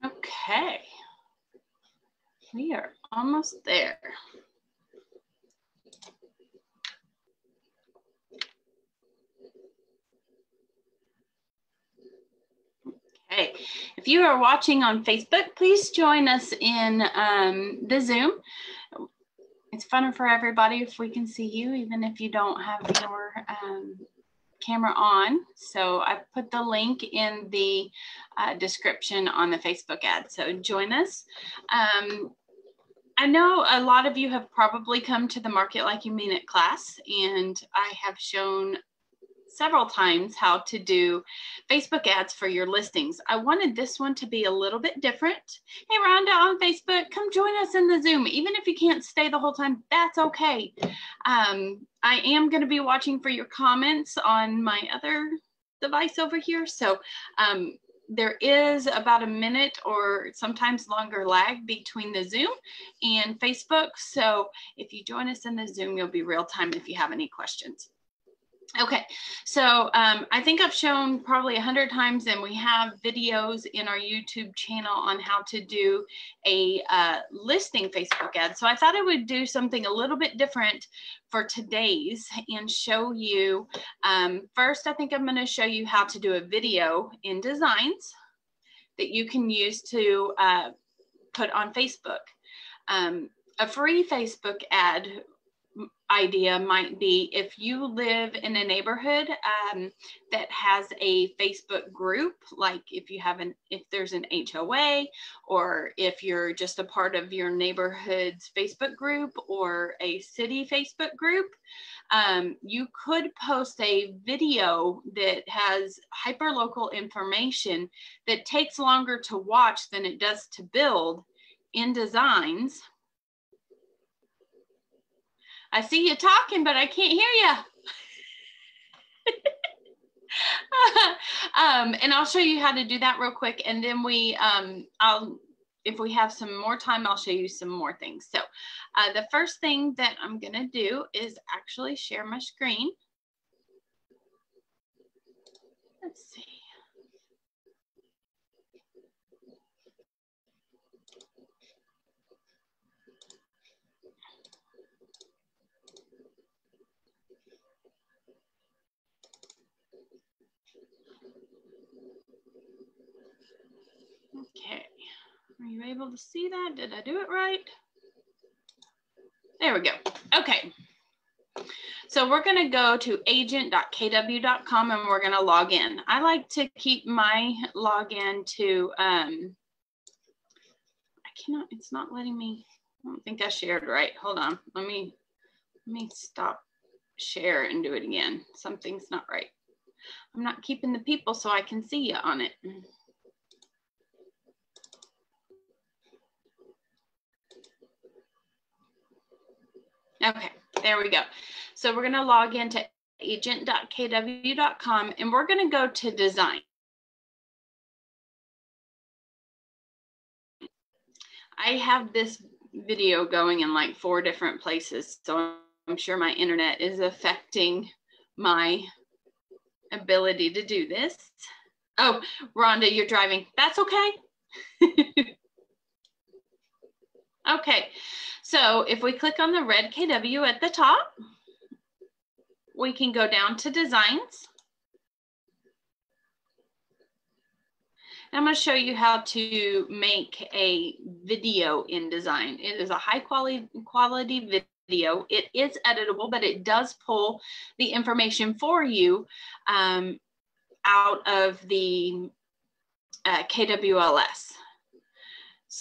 Okay, we are almost there. Okay, if you are watching on Facebook, please join us in the Zoom. It's funner for everybody if we can see you, even if you don't have your camera on. So I put the link in the description on the Facebook ad. So join us. I know a lot of you have probably come to the Market Like You Mean It class, and I have shown several times how to do Facebook ads for your listings. I wanted this one to be a little bit different. Hey, Rhonda on Facebook, come join us in the Zoom. Even if you can't stay the whole time, that's okay. I am going to be watching for your comments on my other device over here. So there is about a minute or sometimes longer lag between the Zoom and Facebook. So if you join us in the Zoom, you'll be real time if you have any questions. Okay, so I think I've shown probably 100 times, and we have videos in our YouTube channel on how to do a listing Facebook ad. So I thought I would do something a little bit different for today's and show you, first I think I'm going to show you how to do a video in Designs that you can use to put on Facebook. A free Facebook ad idea might be if you live in a neighborhood that has a Facebook group, like if there's an HOA, or if you're just a part of your neighborhood's Facebook group or a city Facebook group, you could post a video that has hyperlocal information that takes longer to watch than it does to build in Designs. I see you talking, but I can't hear you. And I'll show you how to do that real quick. And then if we have some more time, I'll show you some more things. So the first thing that I'm going to do is actually share my screen. Let's see. Okay, are you able to see that? Did I do it right? There we go. Okay, so we're going to go to agent.kw.com and we're going to log in. I like to keep my login to, it's not letting me, I don't think I shared right. Hold on, let me stop share and do it again. Something's not right. I'm not keeping the people so I can see you on it. Okay, there we go. So we're going to log into agent.kw.com and we're going to go to Design. I have this video going in like 4 different places, so I'm sure my internet is affecting my ability to do this. Oh, Rhonda, you're driving. That's okay. Okay, so if we click on the red KW at the top, we can go down to Designs. I'm going to show you how to make a video in Design. It is a high quality video. It is editable, but it does pull the information for you out of the KWLS.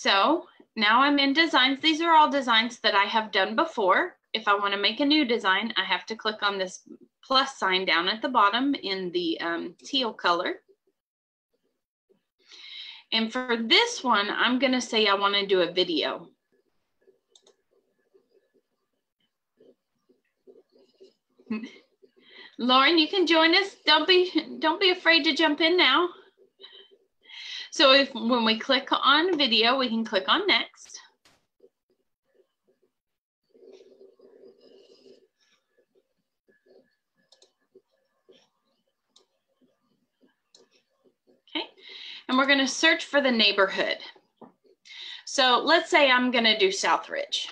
So now I'm in designs. These are all designs that I have done before. If I want to make a new design, I have to click on this plus sign down at the bottom in the teal color. And for this one, I'm going to say I want to do a video. Lauren, you can join us. Don't be afraid to jump in now. So when we click on video, we can click on next. Okay, and we're going to search for the neighborhood. So let's say I'm going to do Southridge.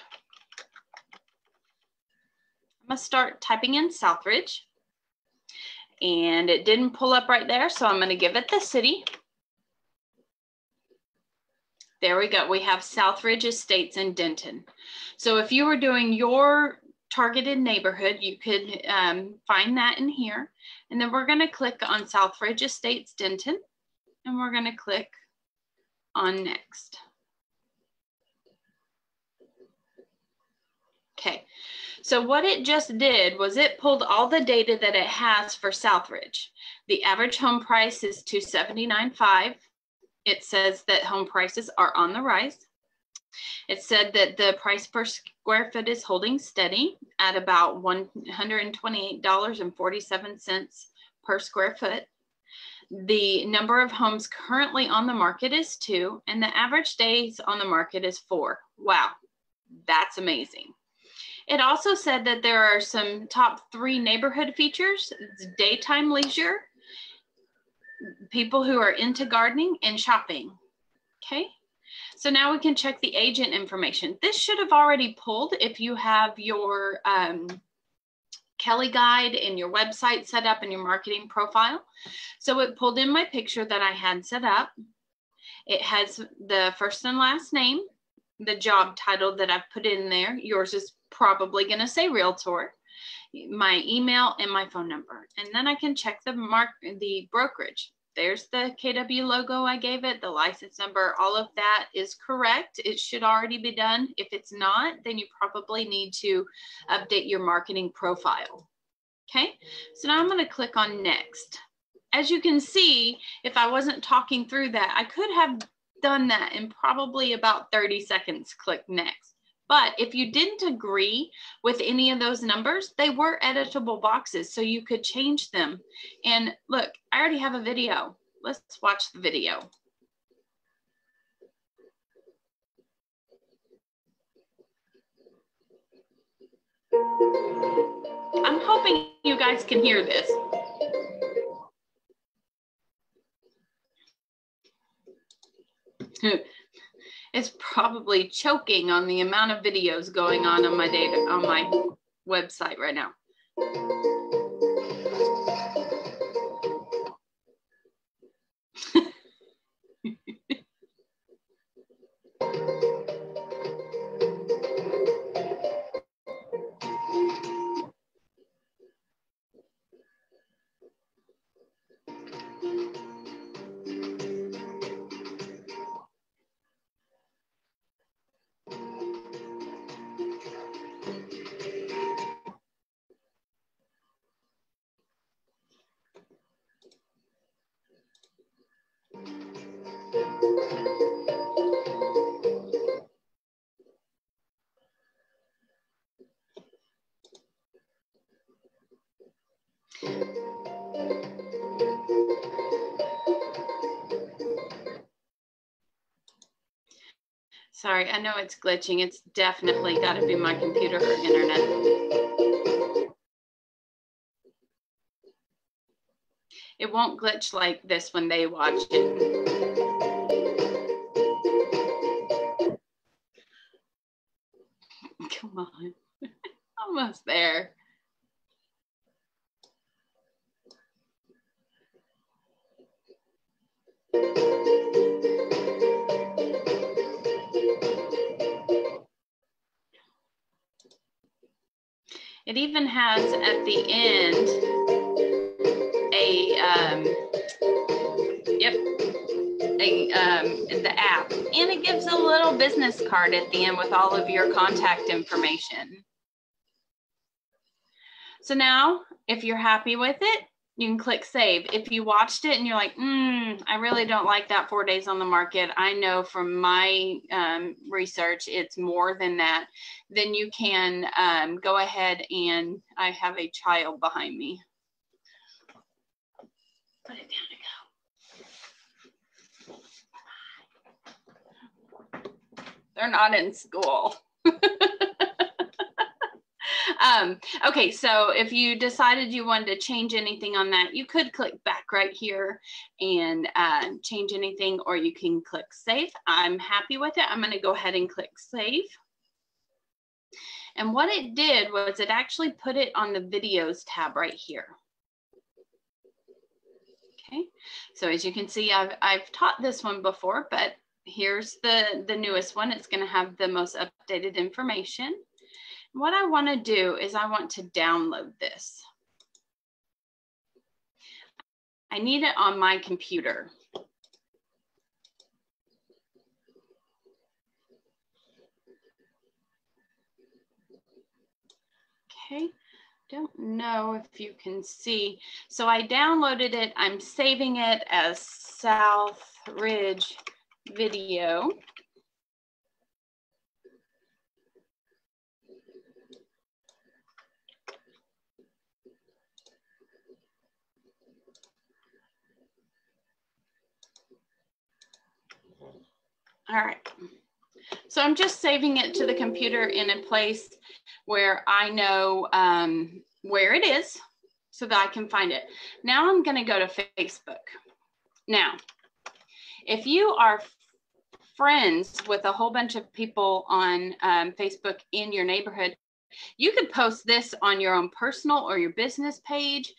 I'm going to start typing in Southridge. And it didn't pull up right there, so I'm going to give it the city. There we go. We have Southridge Estates in Denton. So if you were doing your targeted neighborhood, you could find that in here. And then we're going to click on Southridge Estates Denton, and we're going to click on next. Okay, so what it just did was it pulled all the data that it has for Southridge. The average home price is $279,500. It says that home prices are on the rise. It said that the price per square foot is holding steady at about $128.47 per square foot. The number of homes currently on the market is 2, and the average days on the market is 4. Wow, that's amazing. It also said that there are some top 3 neighborhood features: it's daytime leisure, people who are into gardening, and shopping. Okay, so now we can check the agent information. This should have already pulled if you have your Kelly Guide and your website set up and your marketing profile. So it pulled in my picture that I had set up. It has the first and last name, the job title that I've put in there. Yours is probably going to say realtor, my email, and my phone number. And then I can check the brokerage. There's the KW logo I gave it, the license number, all of that is correct. It should already be done. If it's not, then you probably need to update your marketing profile. Okay, so now I'm going to click on next. As you can see, if I wasn't talking through that, I could have done that in probably about 30 seconds. Click next. But if you didn't agree with any of those numbers, they were editable boxes, so you could change them. And look, I already have a video. Let's watch the video. I'm hoping you guys can hear this. It's probably choking on the amount of videos going on my data on my website right now. Sorry, I know it's glitching. It's definitely got to be my computer or internet. It won't glitch like this when they watch it. Come on, almost there. It even has at the end the app and it gives a little business card at the end with all of your contact information. So now, if you're happy with it, you can click save. If you watched it and you're like, I really don't like that 4 days on the market, I know from my research it's more than that, then you can go ahead, and I have a child behind me. Put it down to go. They're not in school. Okay, so if you decided you wanted to change anything on that, you could click back right here and change anything, or you can click save. I'm happy with it. I'm going to go ahead and click save. And what it did was it actually put it on the videos tab right here. Okay, so as you can see, I've taught this one before, but here's the newest one. It's going to have the most updated information. What I want to do is I want to download this. I need it on my computer. Okay, don't know if you can see. So I downloaded it. I'm saving it as South Ridge Video. All right, so I'm just saving it to the computer in a place where I know where it is so that I can find it. Now I'm gonna go to Facebook. Now, if you are friends with a whole bunch of people on Facebook in your neighborhood, you could post this on your own personal or your business page.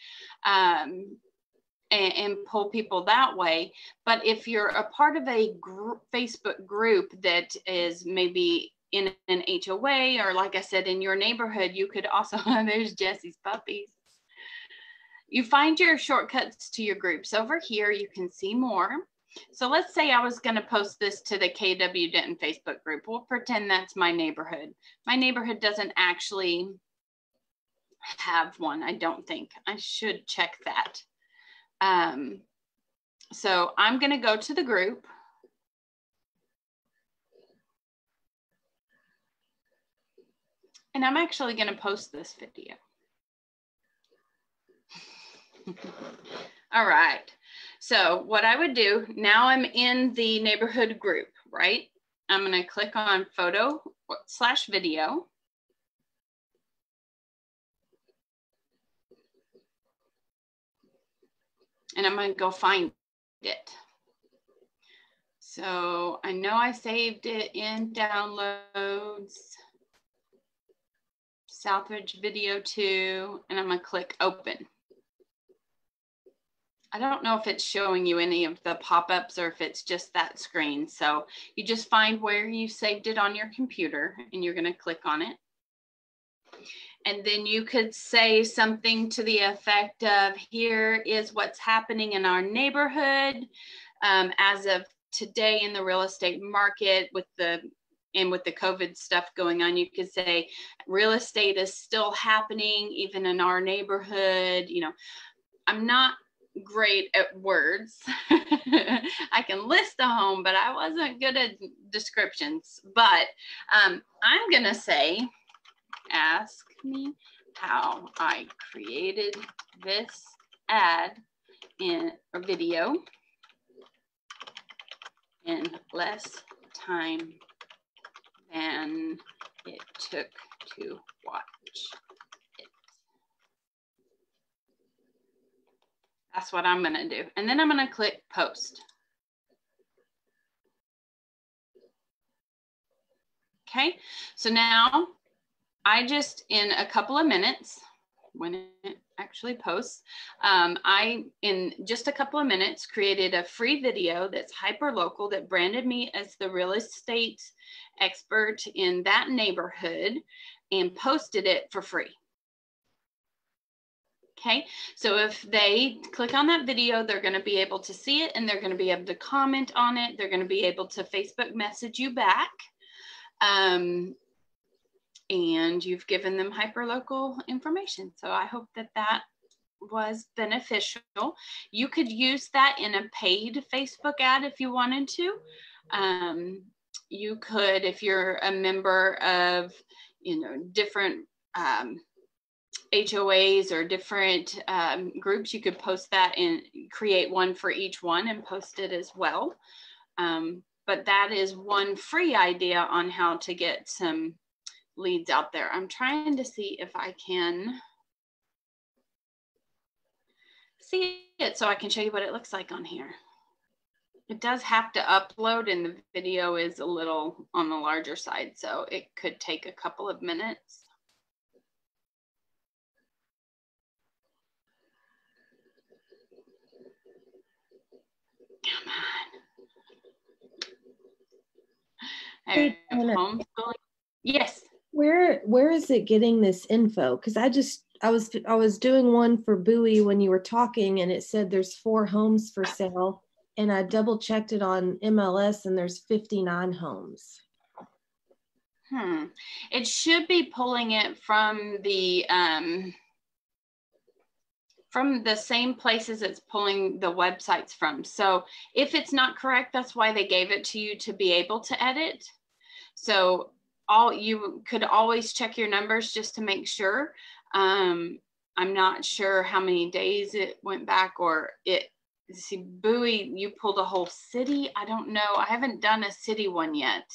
And pull people that way. But if you're a part of a Facebook group that is maybe in an HOA, or like I said, in your neighborhood, you could also, there's Jesse's puppies. You find your shortcuts to your groups. Over here, you can see more. So let's say I was gonna post this to the KW Denton Facebook group. We'll pretend that's my neighborhood. My neighborhood doesn't actually have one, I don't think. I should check that. So I'm going to go to the group. And I'm actually going to post this video. All right. So what I would do, now I'm in the neighborhood group, right? I'm going to click on photo/video. And I'm going to go find it. So I know I saved it in downloads, South Ridge Video 2, and I'm going to click open. I don't know if it's showing you any of the pop-ups or if it's just that screen. So you just find where you saved it on your computer and you're going to click on it. And then you could say something to the effect of, here is what's happening in our neighborhood as of today in the real estate market with the COVID stuff going on. You could say real estate is still happening even in our neighborhood. You know, I'm not great at words. I can list a home, but I wasn't good at descriptions. But I'm gonna say, ask me how I created this ad in a video in less time than it took to watch it. That's what I'm gonna do. And then I'm gonna click post. Okay, so now I just, in a couple of minutes, when it actually posts, in just a couple of minutes, created a free video that's hyper local that branded me as the real estate expert in that neighborhood and posted it for free. Okay, so if they click on that video, they're going to be able to see it and they're going to be able to comment on it. They're going to be able to Facebook message you back. And you've given them hyperlocal information. So I hope that that was beneficial. You could use that in a paid Facebook ad if you wanted to. You could, if you're a member of, different HOAs or different groups, you could post that and create one for each one and post it as well. But that is one free idea on how to get some leads out there. I'm trying to see if I can see it so I can show you what it looks like on here. It does have to upload and the video is a little on the larger side, so it could take a couple of minutes. Come on. Hey, Homeschooling. Yes. Where is it getting this info? Because I was doing one for Bowie when you were talking, and it said there's 4 homes for sale, and I double checked it on MLS, and there's 59 homes. It should be pulling it from the same places it's pulling the websites from. So if it's not correct, that's why they gave it to you, to be able to edit. So you could always check your numbers just to make sure. I'm not sure how many days it went back, or see, Bowie, you pulled a whole city. I don't know. I haven't done a city one yet.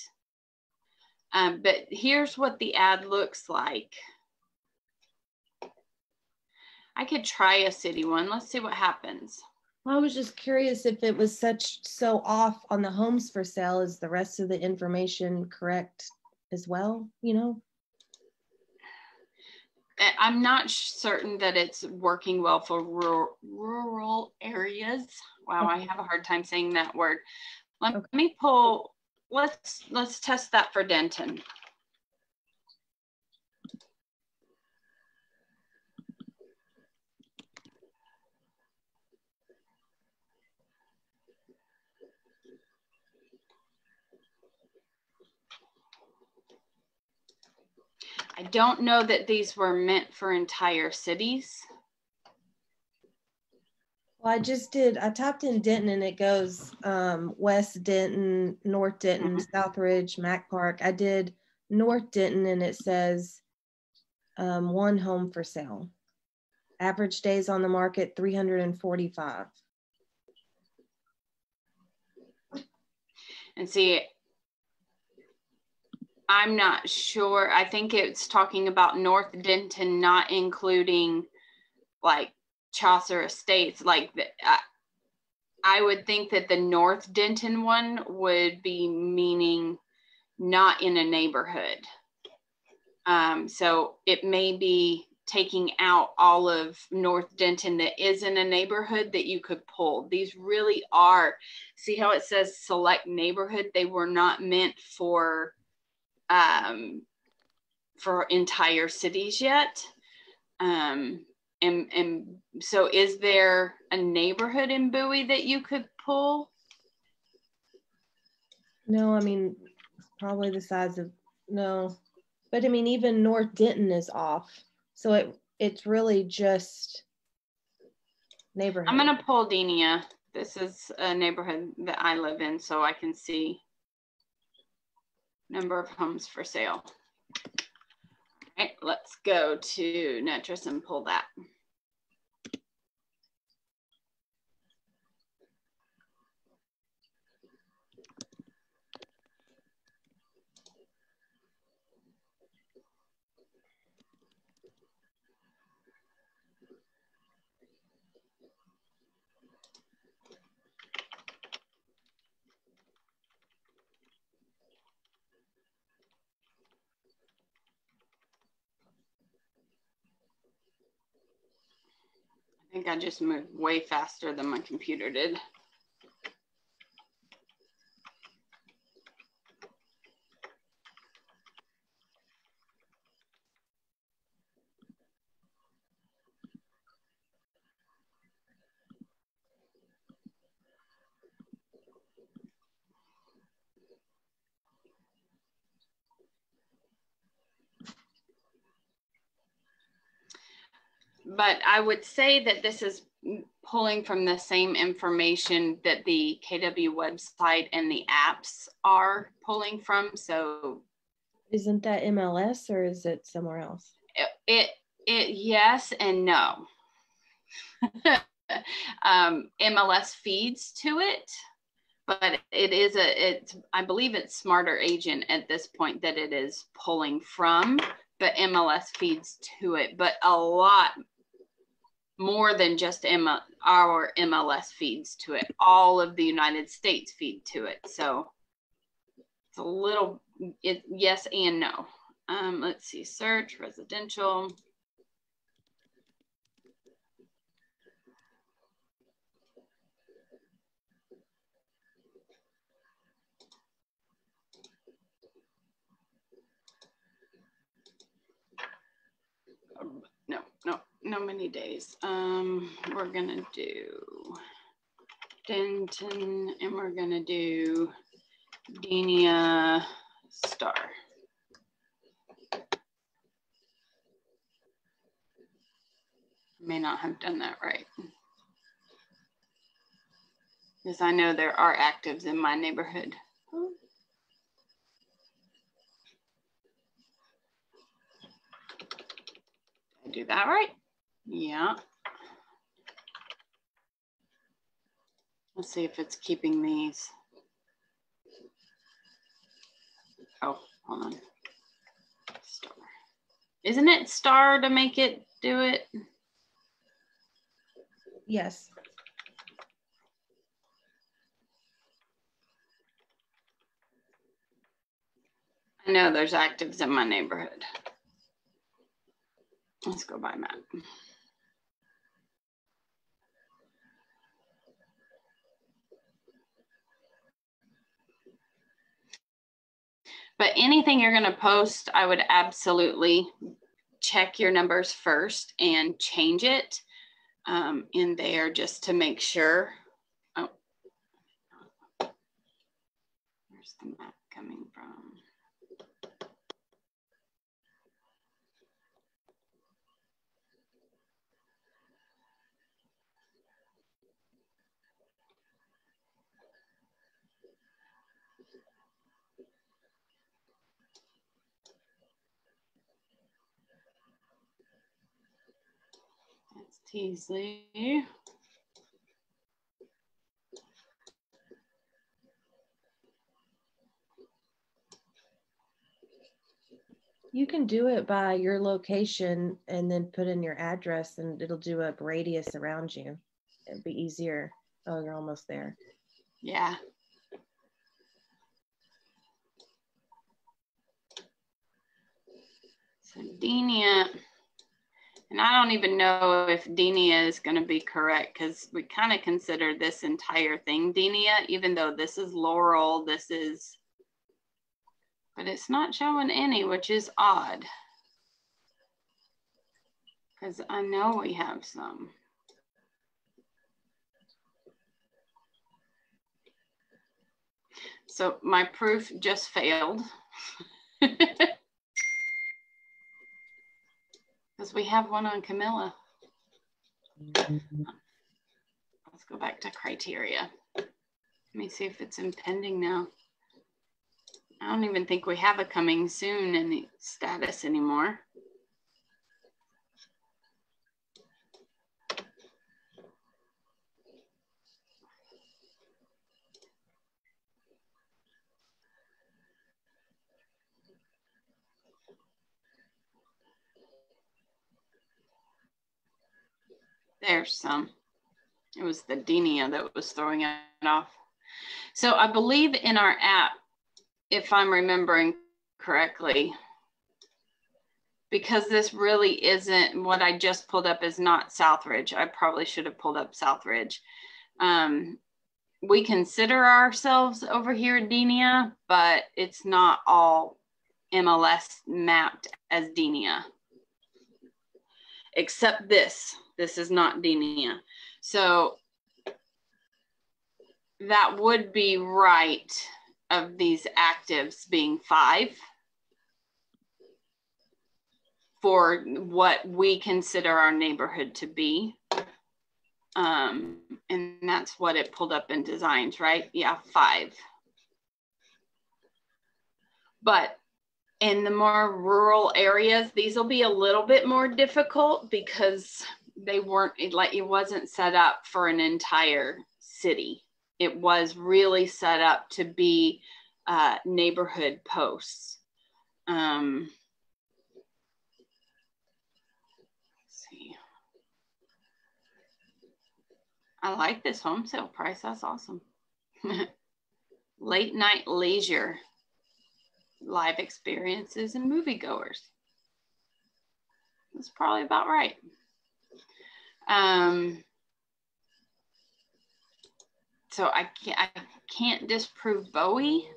But here's what the ad looks like. I could try a city one. Let's see what happens. I was just curious if it was so off on the homes for sale. Is the rest of the information correct as well, I'm not certain that it's working well for rural areas. Wow, I have a hard time saying that word. Let me pull, let's test that for Denton. I don't know that these were meant for entire cities. Well, I tapped in Denton and it goes West Denton, North Denton, Southridge, Mac Park. I did North Denton and it says 1 home for sale. Average days on the market, 345. And see, I'm not sure. I think it's talking about North Denton, not including like Chaucer Estates. Like I would think that the North Denton one would be meaning not in a neighborhood. So it may be taking out all of North Denton that is in a neighborhood that you could pull. These really are, see how it says select neighborhood? They were not meant for entire cities yet. And so is there a neighborhood in Bowie that you could pull? No, I mean, probably the size of, no. But I mean, even North Denton is off. So it's really just neighborhood. I'm going to pull Denia. This is a neighborhood that I live in, so I can see number of homes for sale. All right, let's go to Netris and pull that. I think I just moved way faster than my computer did. but I would say that this is pulling from the same information that the KW website and the apps are pulling from. So isn't that MLS or is it somewhere else? It yes and no. MLS feeds to it, but it is I believe it's Smarter Agent at this point that it is pulling from, but MLS feeds to it, but a lot more than just our MLS feeds to it. All of the United States feed to it. So it's a little, yes and no. Let's see, search, residential. No many days. We're gonna do Denton and we're gonna do Denia Star. May not have done that right. Because I know there are actives in my neighborhood. Did I do that right? Yeah. Let's see if it's keeping these. Oh, hold on. Star. Isn't it star to make it do it? Yes. I know there's actives in my neighborhood. Let's go by map. But anything you're going to post, I would absolutely check your numbers first and change it in there just to make sure. Oh, where's the map coming from? That's Teasley. You can do it by your location and then put in your address and it'll do a radius around you. It'd be easier. Oh, you're almost there. Yeah. So Denia, and I don't even know if Denia is going to be correct because we kind of consider this entire thing Denia, even though this is Laurel, this is, but it's not showing any, which is odd. Because I know we have some. So my proof just failed. Because we have one on Camilla. Let's go back to criteria. Let me see if it's impending now. I don't even think we have a coming soon in the status anymore. There's some. It was the Denia that was throwing it off. So I believe in our app, if I'm remembering correctly, because this really isn't, what I just pulled up is not Southridge. I probably should have pulled up Southridge. We consider ourselves over here at Denia, but it's not all MLS mapped as Denia. Except this. This is not Denia. So that would be right of these actives being 5 for what we consider our neighborhood to be. And that's what it pulled up in designs, right? Yeah, 5. But in the more rural areas, these will be a little bit more difficult because they weren't, it wasn't set up for an entire city. It was really set up to be neighborhood posts. Let's see. I like this home sale price. That's awesome. Late night leisure, live experiences, and moviegoers. That's probably about right. So I can't disprove Bowie.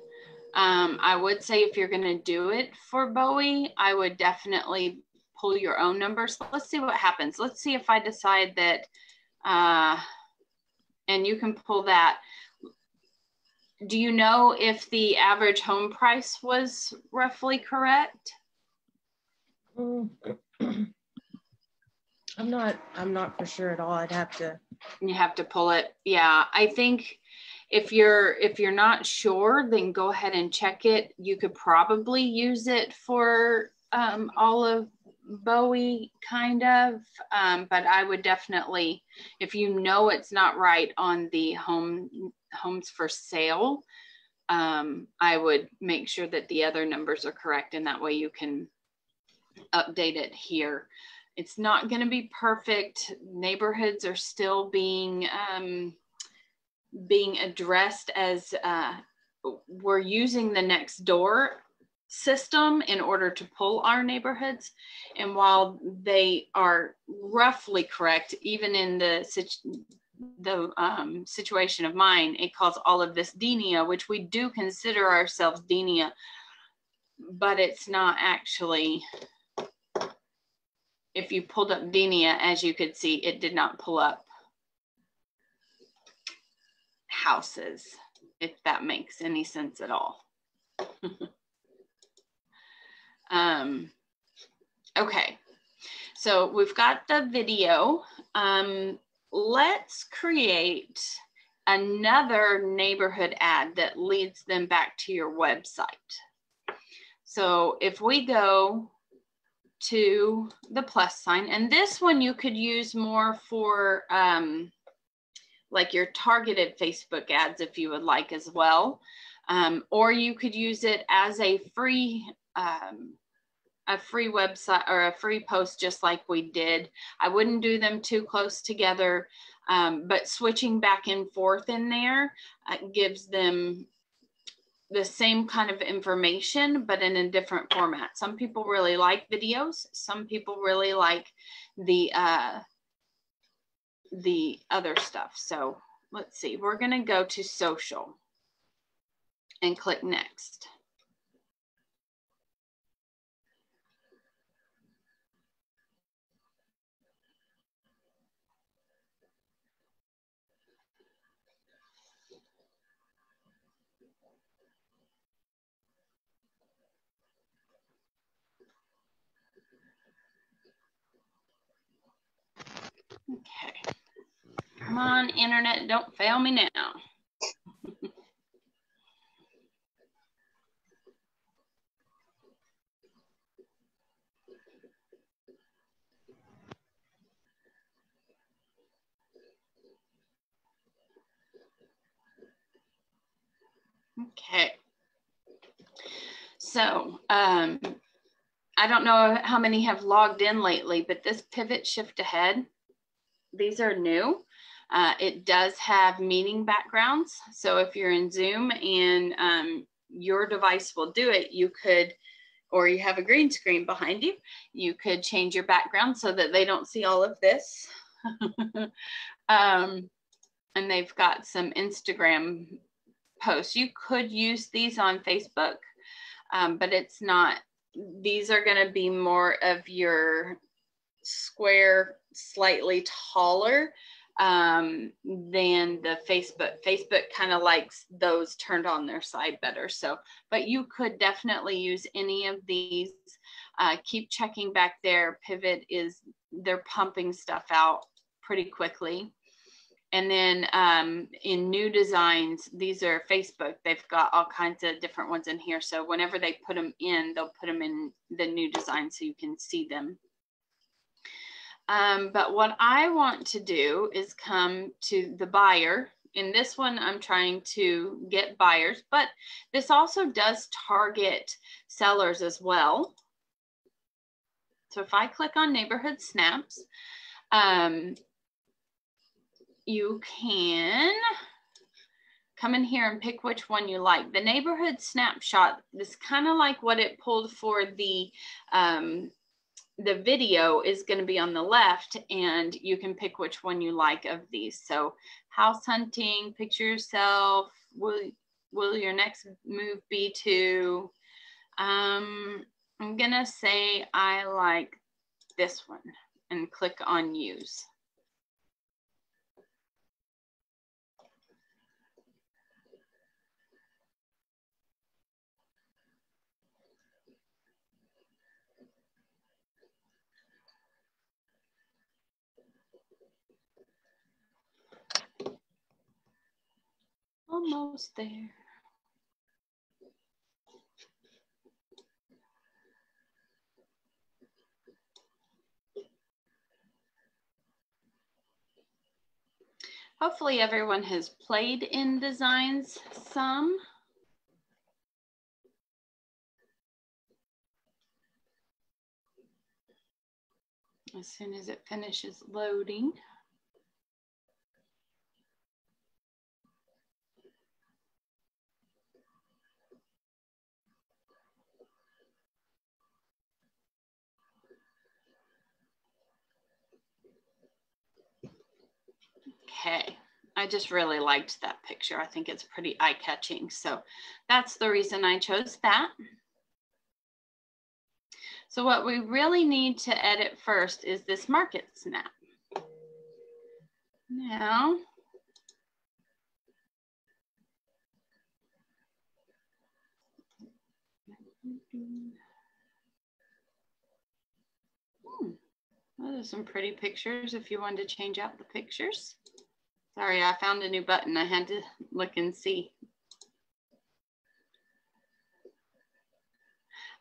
I would say if you're going to do it for Bowie, I would definitely pull your own numbers. Let's see what happens. Let's see if I decide that, and you can pull that. Do you know if the average home price was roughly correct? I'm not for sure at all. I'd have to. You have to pull it. Yeah, I think if you're not sure, then go ahead and check it. You could probably use it for all of Bowie, kind of, but I would definitely, if you know it's not right on the homes for sale, I would make sure that the other numbers are correct, and that way you can update it here. It's not going to be perfect. Neighborhoods are still being addressed as we're using the Nextdoor system in order to pull our neighborhoods. And while they are roughly correct, even in the situation of mine, it calls all of this Denia, which we do consider ourselves Denia, but it's not actually. If you pulled up Denia, as you could see, it did not pull up houses, if that makes any sense at all. Okay, so we've got the video. Let's create another neighborhood ad that leads them back to your website. So if we go to the plus sign, and this one you could use more for like your targeted Facebook ads if you would like as well, or you could use it as a free website or a free post, just like we did. I wouldn't do them too close together, but switching back and forth in there gives them the same kind of information, but in a different format. Some people really like videos. Some people really like the other stuff. So let's see, we're going to go to social and click next. Okay. Come on, internet, don't fail me now. Okay. So, I don't know how many have logged in lately, but this pivot shift ahead, these are new. It does have meeting backgrounds. So if you're in Zoom and your device will do it, you could, or you have a green screen behind you, you could change your background so that they don't see all of this. And they've got some Instagram posts. You could use these on Facebook, but it's not. These are going to be more of your square, slightly taller than the Facebook. Facebook kind of likes those turned on their side better. So, but you could definitely use any of these. Keep checking back there. Pivot they're pumping stuff out pretty quickly. And then in new designs, these are Facebook. They've got all kinds of different ones in here. So whenever they put them in, they'll put them in the new design so you can see them. But what I want to do is come to the buyer. In this one, I'm trying to get buyers, but this also does target sellers as well. So if I click on Neighborhood Snaps, you can come in here and pick which one you like. The Neighborhood Snapshot is kind of like what it pulled for the video is going to be on the left, and you can pick which one you like of these. So house hunting, picture yourself, will your next move be to, I'm going to say I like this one and click on use. Almost there. Hopefully everyone has played InDesigns some. As soon as it finishes loading. Okay, I just really liked that picture. I think it's pretty eye-catching. So that's the reason I chose that. So what we really need to edit first is this market snap. Now, those are some pretty pictures if you wanted to change out the pictures. Sorry, I found a new button. I had to look and see.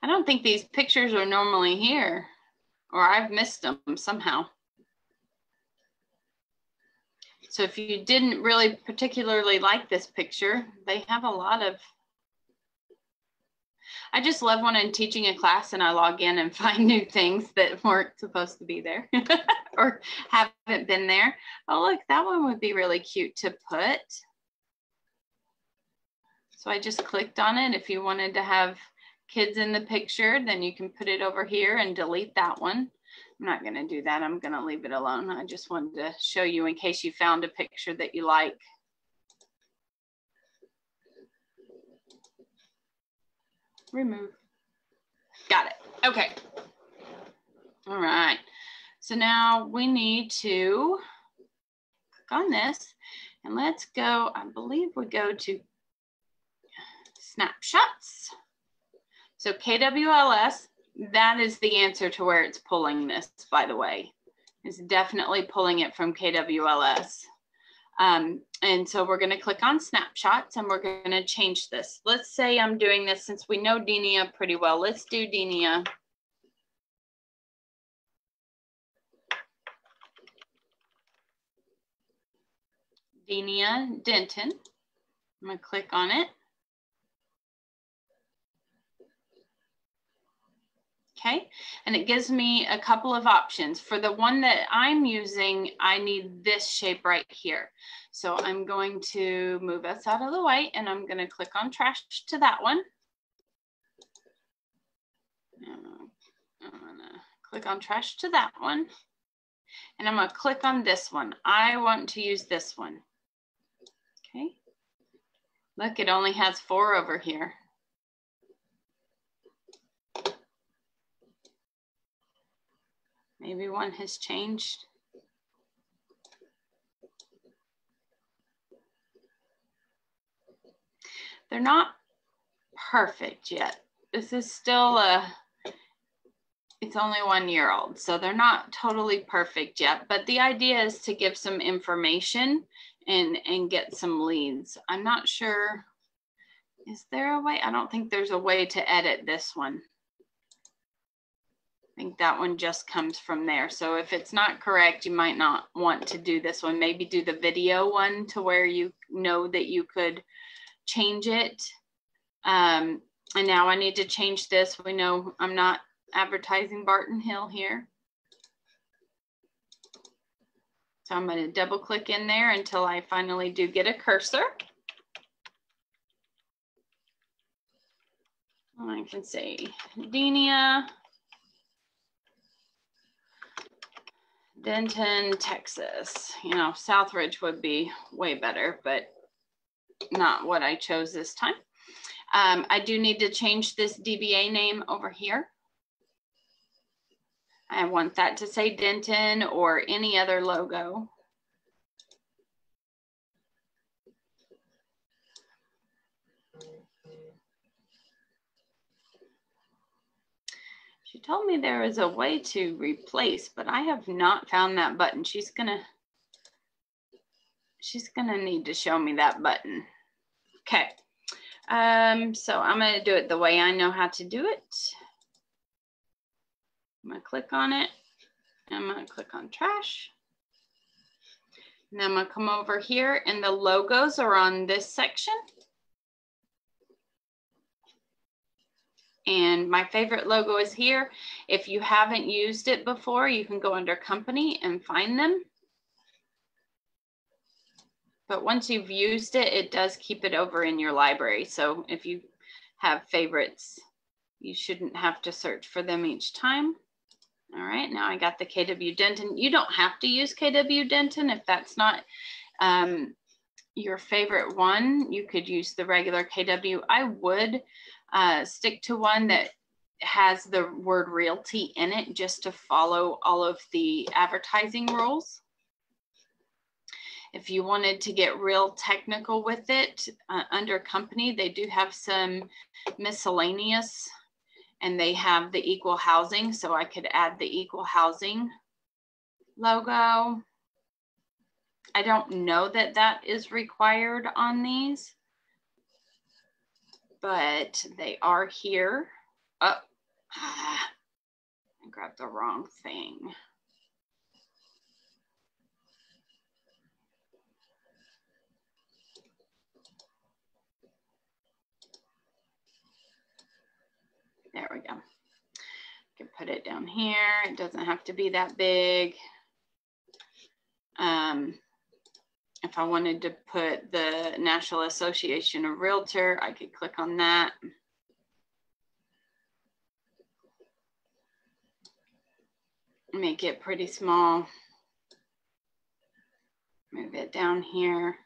I don't think these pictures are normally here, or I've missed them somehow. So if you didn't really particularly like this picture, they have a lot of, I just love when I'm teaching a class and I log in and find new things that weren't supposed to be there or haven't been there. Oh, look, that one would be really cute to put. So I just clicked on it. If you wanted to have kids in the picture, then you can put it over here and delete that one. I'm not going to do that. I'm going to leave it alone. I just wanted to show you in case you found a picture that you like. Remove. Got it. Okay. All right. So now we need to click on this and let's go. I believe we go to snapshots. So KWLS, that is the answer to where it's pulling this, by the way. It's definitely pulling it from KWLS. And so we're going to click on snapshots and we're going to change this. Let's say I'm doing this since we know Denia pretty well. Let's do Denia. Denia Denton. I'm going to click on it. Okay, and it gives me a couple of options. For the one that I'm using, I need this shape right here. So I'm going to move us out of the way and I'm going to click on trash to that one. I'm going to click on trash to that one. And I'm going to click on this one. I want to use this one. Okay, look, it only has 4 over here. Maybe one has changed. They're not perfect yet. This is still it's only 1 year old, so they're not totally perfect yet, but the idea is to give some information and get some leads. I'm not sure, is there a way? I don't think there's a way to edit this one. I think that one just comes from there. So if it's not correct, you might not want to do this one. Maybe do the video one to where you know that you could change it. And now I need to change this. We know I'm not advertising Barton Hill here. So I'm going to double click in there until I finally do get a cursor. I can say Denia, Denton, Texas. You know, Southridge would be way better, but not what I chose this time. I do need to change this DBA name over here. I want that to say Denton or any other logo. She told me there is a way to replace, but I have not found that button. She's gonna need to show me that button. Okay. So I'm gonna do it the way I know how to do it. I'm gonna click on it. I'm gonna click on trash. And then I'm gonna come over here and the logos are on this section. And my favorite logo is here. If you haven't used it before, you can go under company and find them. But once you've used it, it does keep it over in your library. So if you have favorites, you shouldn't have to search for them each time. All right, now I got the KW Denton. You don't have to use KW Denton if that's not your favorite one. You could use the regular KW. I would stick to one that has the word realty in it just to follow all of the advertising rules. If you wanted to get real technical with it, under company, they do have some miscellaneous and they have the equal housing. So I could add the equal housing logo. I don't know that that is required on these, but they are here. Oh, I grabbed the wrong thing. There we go. I can put it down here. It doesn't have to be that big. If I wanted to put the National Association of Realtor, I could click on that. Make it pretty small. Move it down here.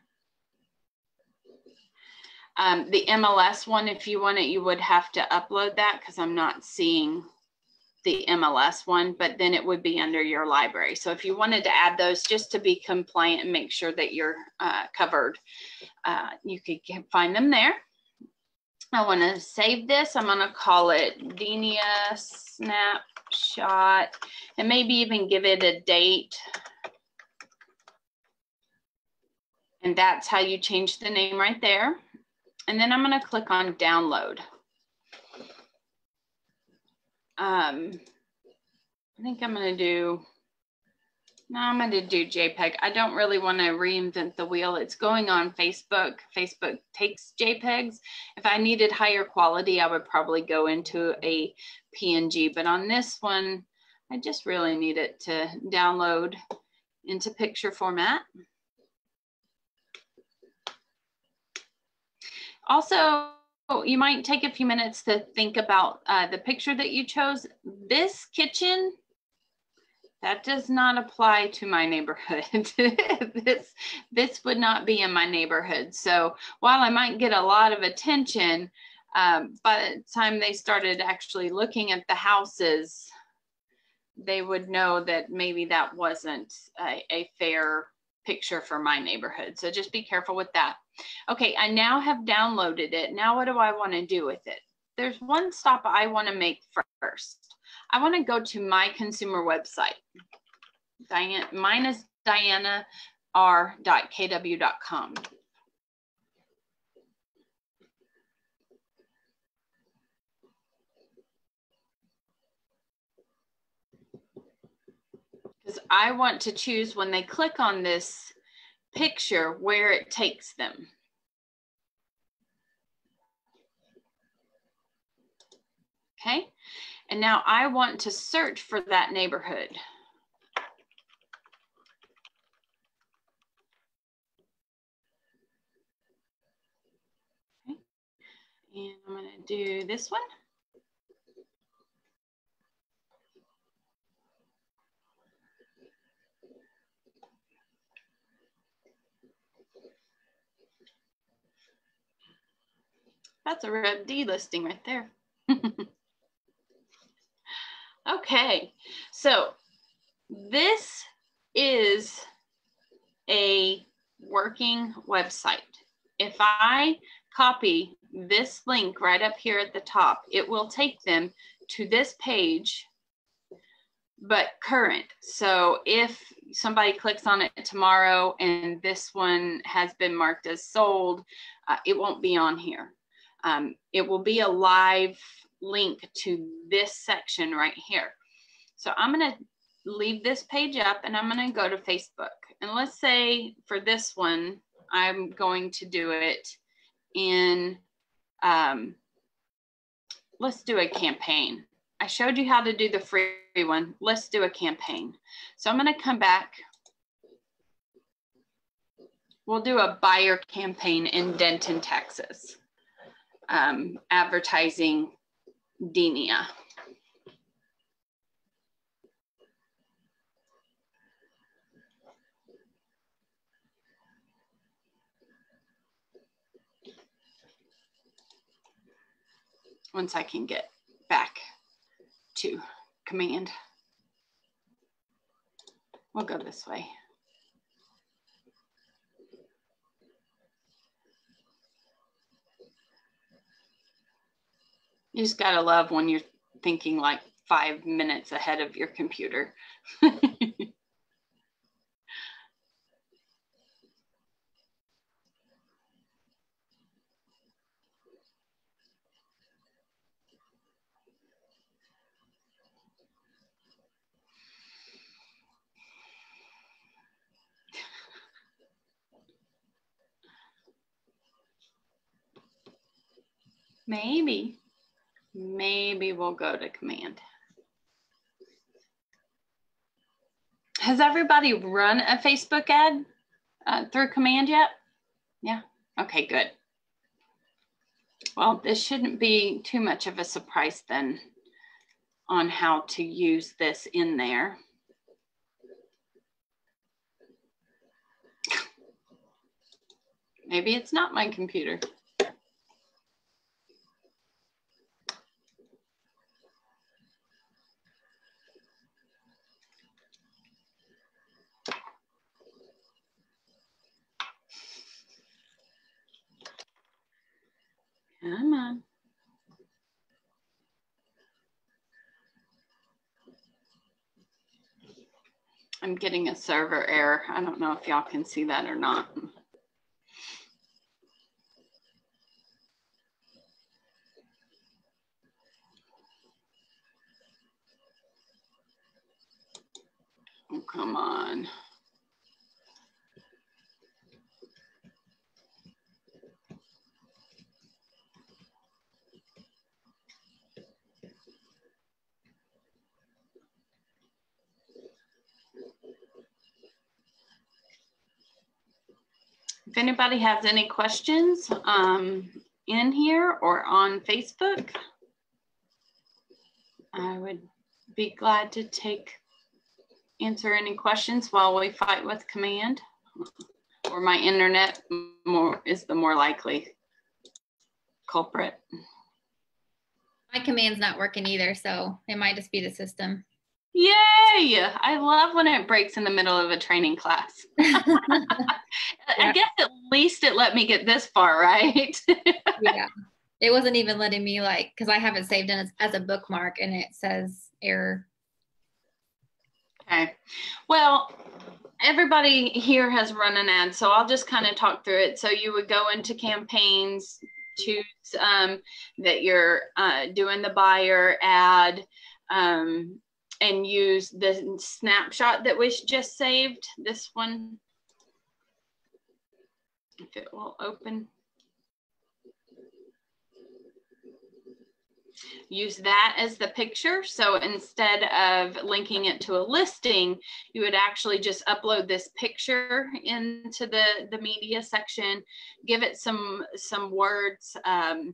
The MLS one, if you want it, you would have to upload that because I'm not seeing the MLS one, but then it would be under your library. So if you wanted to add those just to be compliant and make sure that you're covered, you could find them there. I want to save this. I'm going to call it Denia Snapshot and maybe even give it a date. And that's how you change the name right there. And then I'm going to click on download. I think I'm going to do, no, I'm going to do JPEG. I don't really want to reinvent the wheel. It's going on Facebook. Facebook takes JPEGs. If I needed higher quality, I would probably go into a PNG. But on this one, I just really need it to download into picture format. Also, you might take a few minutes to think about the picture that you chose. This kitchen, that does not apply to my neighborhood. This would not be in my neighborhood. So while I might get a lot of attention, by the time they started actually looking at the houses, they would know that maybe that wasn't a fair picture for my neighborhood. So just be careful with that. Okay, I now have downloaded it. Now what do I want to do with it? There's one stop I want to make first. I want to go to my consumer website. Mine is dianarr.kw.com. Because I want to choose when they click on this picture where it takes them. Okay, and now I want to search for that neighborhood. Okay. And I'm going to do this one. That's a Rev D listing right there. Okay, so this is a working website. If I copy this link right up here at the top, it will take them to this page, but current. So if somebody clicks on it tomorrow and this one has been marked as sold, it won't be on here. It will be a live link to this section right here. So I'm going to leave this page up and I'm going to go to Facebook. And let's say for this one, I'm going to do it in, let's do a campaign. I showed you how to do the free one. Let's do a campaign. So I'm going to come back. We'll do a buyer campaign in Denton, Texas. Advertising Denia. Once I can get back to command, we'll go this way. You just gotta love when you're thinking like 5 minutes ahead of your computer. Maybe we'll go to command. Has everybody run a Facebook ad through command yet? Yeah, okay, good. Well, this shouldn't be too much of a surprise then on how to use this in there. Maybe it's not my computer. Come on. I'm getting a server error. I don't know if y'all can see that or not. Oh, come on. If anybody has any questions in here or on Facebook, I would be glad to answer any questions while we fight with command, or my internet is the more likely culprit. My command's not working either, so it might just be the system. Yay! I love when it breaks in the middle of a training class. I guess at least it let me get this far, right? Yeah. It wasn't even letting me because I have it saved in as a bookmark and it says error. Okay. Well, everybody here has run an ad, so I'll just kind of talk through it. So you would go into campaigns, choose that you're doing the buyer ad, and use the snapshot that was just saved. This one, if it will open. Use that as the picture. So instead of linking it to a listing, you would actually just upload this picture into the media section, give it some words. I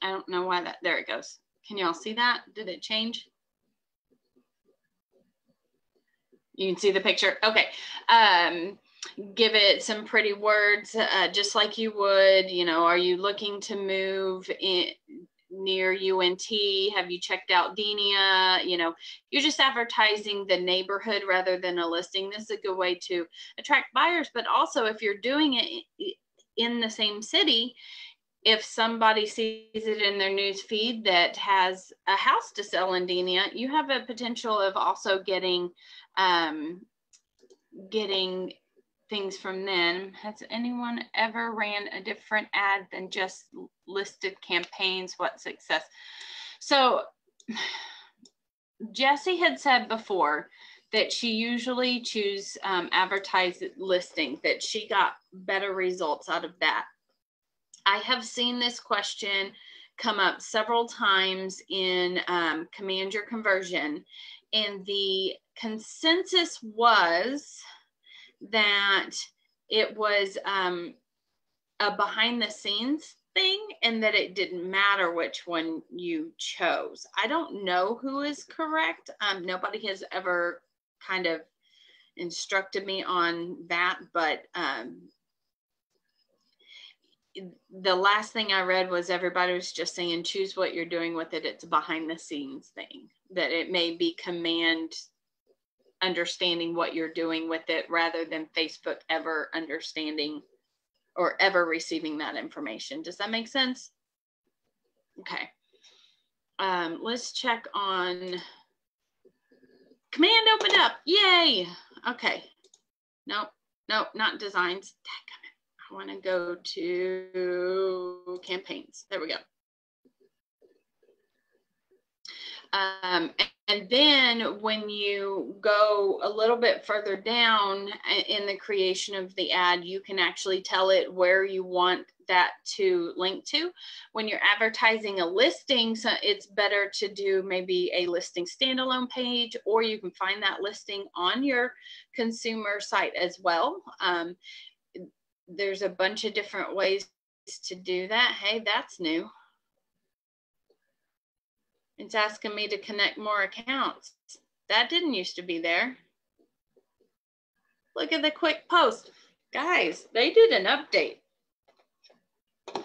don't know why that, there it goes. Can y'all see that? Did it change? You can see the picture. Okay. Give it some pretty words, just like you would, you know, are you looking to move in near UNT? Have you checked out Denia? You know, you're just advertising the neighborhood rather than a listing. This is a good way to attract buyers, but also if you're doing it in the same city, if somebody sees it in their news feed that has a house to sell in Denia, you have a potential of also getting things from them. Has anyone ever ran a different ad than just listed campaigns? What success? So Jessie had said before that she usually choose advertised listings, that she got better results out of that. I have seen this question come up several times in Command Your Conversion, and the consensus was that it was a behind the scenes thing and that it didn't matter which one you chose. I don't know who is correct. Nobody has ever kind of instructed me on that, but the last thing I read was everybody was just saying choose what you're doing with it. It's a behind the scenes thing, that it may be command understanding what you're doing with it rather than Facebook ever understanding or ever receiving that information. Does that make sense? Okay. Let's check on Command opened up. Yay. Okay. Nope, not designs. I want to go to campaigns. There we go. And then when you go a little bit further down in the creation of the ad, you can actually tell it where you want that to link to. When you're advertising a listing, so it's better to do maybe a listing standalone page, or you can find that listing on your consumer site as well. There's a bunch of different ways to do that. Hey, that's new. It's asking me to connect more accounts. That didn't used to be there. Look at the quick post. Guys, they did an update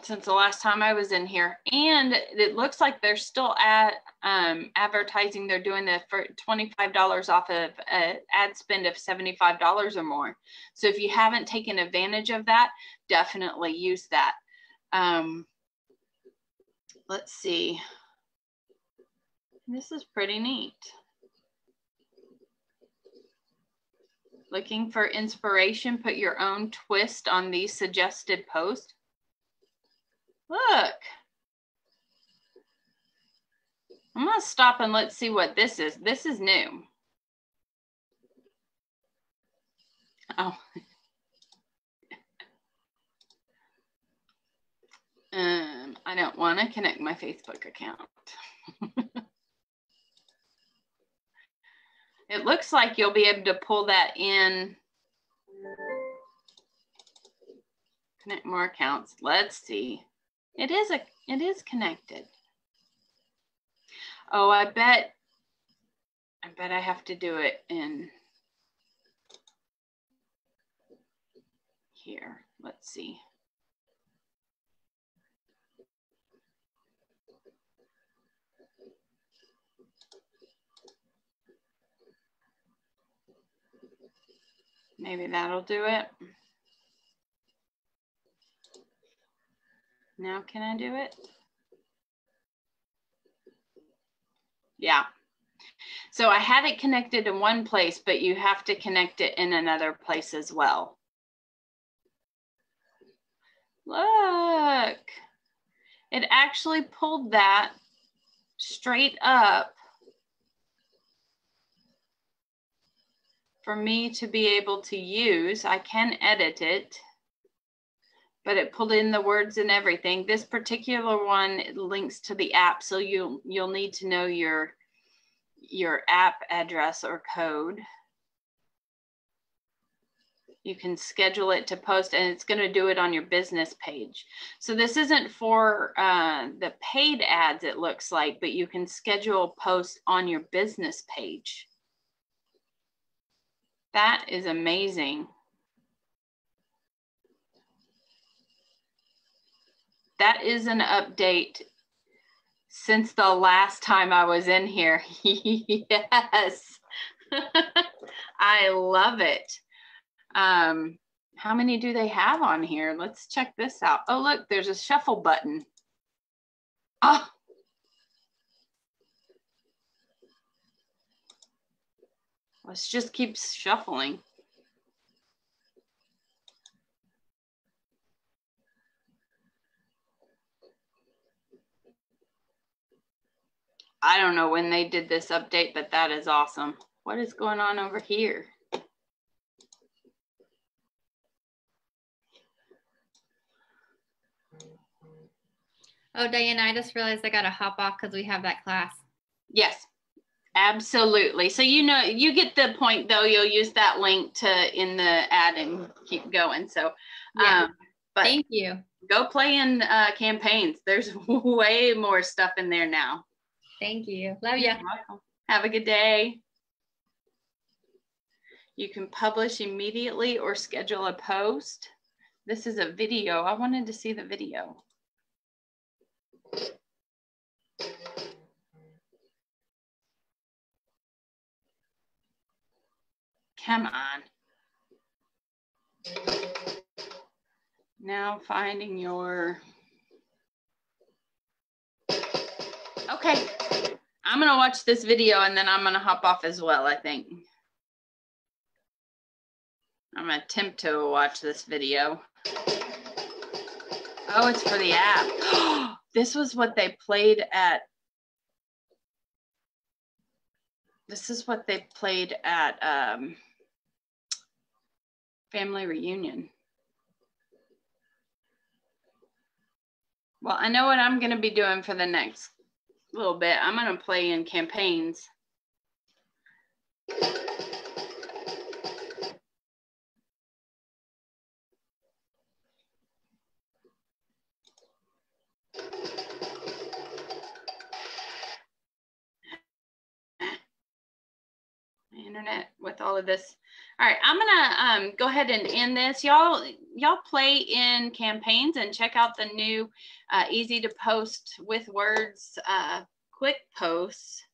since the last time I was in here. And it looks like they're still at advertising. They're doing the for $25 off of an ad spend of $75 or more. So if you haven't taken advantage of that, definitely use that. Let's see. This is pretty neat. Looking for inspiration, put your own twist on these suggested posts. Look. I'm going to stop and let's see what this is. This is new. Oh. I don't want to connect my Facebook account. It looks like you'll be able to pull that in. Connect more accounts. Let's see. It is connected. Oh, I bet I have to do it in here. Let's see. Maybe that'll do it. Now can I do it? Yeah. So I have it connected in one place, but you have to connect it in another place as well. Look, it actually pulled that straight up for me to be able to use. I can edit it, but it pulled in the words and everything. This particular one links to the app, so you'll need to know your app address or code. You can schedule it to post, and it's going to do it on your business page. So this isn't for the paid ads, it looks like, but you can schedule posts on your business page. That is amazing. That is an update since the last time I was in here. Yes. I love it. How many do they have on here? Let's check this out. Oh, look, there's a shuffle button. Oh. Let's just keep shuffling. I don't know when they did this update, but that is awesome. What is going on over here? Oh, Diana, I just realized I got to hop off because we have that class. Yes, absolutely. So, you know, you get the point though. You'll use that link to in the ad and keep going. So, yeah. But thank you. Go play in campaigns. There's way more stuff in there now. Thank you. Love you. You're welcome. Have a good day. You can publish immediately or schedule a post. This is a video. I wanted to see the video. Come on. Now finding your... Okay. I'm going to watch this video and then I'm going to hop off as well, I think. I'm going to attempt to watch this video. Oh, it's for the app. This was what they played at. This is what they played at family reunion. Well, I know what I'm going to be doing for the next little bit. I'm going to play in campaigns. Internet with all of this. All right, I'm gonna go ahead and end this. Y'all play in campaigns and check out the new easy to post with words quick posts.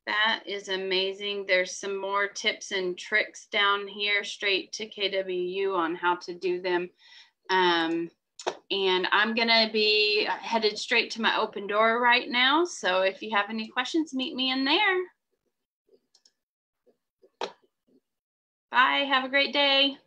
That is amazing. There's some more tips and tricks down here straight to KWU on how to do them. And I'm gonna be headed straight to my open door right now. So if you have any questions, meet me in there. Bye, have a great day.